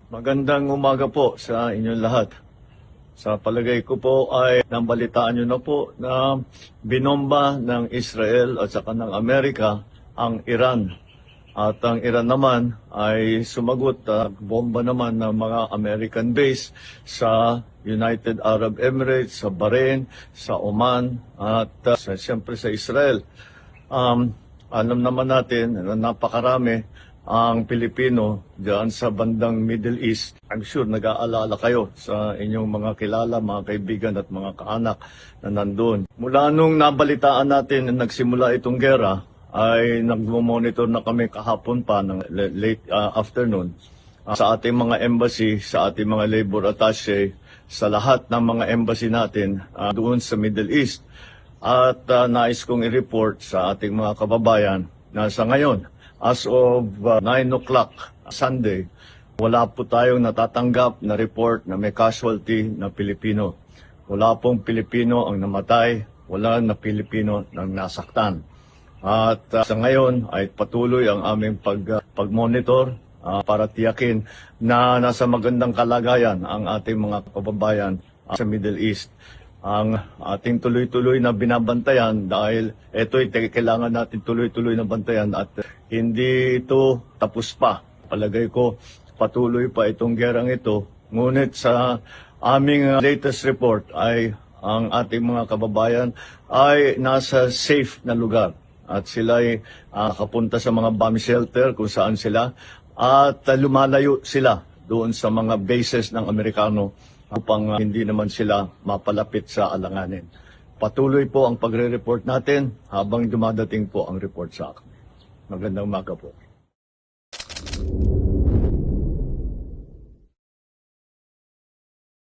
Magandang umaga po sa inyong lahat. Sa palagay ko po ay nabalitaan nyo na po na binomba ng Israel at saka ng Amerika ang Iran. At ang Iran naman ay sumagot at bomba naman ng mga American base sa United Arab Emirates, sa Bahrain, sa Oman at siyempre sa Israel. Alam naman natin na napakarami ang Pilipino diyan sa bandang Middle East. I'm sure nag-aalala kayo sa inyong mga kilala, mga kaibigan at mga kaanak na nandun. Mula nung nabalitaan natin na nagsimula itong gera, ay nag-monitor na kami kahapon pa ng late afternoon sa ating mga embassy, sa ating mga labor attaché, sa lahat ng mga embassy natin doon sa Middle East. At nais kong i-report sa ating mga kababayan na sa ngayon, as of 9 o'clock Sunday, wala po tayong natatanggap na report na may casualty na Pilipino. Wala pong Pilipino ang namatay, wala na Pilipino ang nasaktan. At sa ngayon ay patuloy ang aming pag-monitor para tiyakin na nasa magandang kalagayan ang ating mga kababayan sa Middle East. Ang ating tuloy-tuloy na binabantayan dahil ito'y kailangan natin tuloy-tuloy na bantayan at hindi ito tapos pa. Palagay ko patuloy pa itong gerang ito. Ngunit sa aming latest report ay ang ating mga kababayan ay nasa safe na lugar. At sila ay kapunta sa mga bomb shelter kung saan sila at lumalayo sila doon sa mga bases ng Amerikano upang hindi naman sila mapalapit sa alanganin. Patuloy po ang pagre-report natin habang dumadating po ang report sa akin. Magandang umaga po.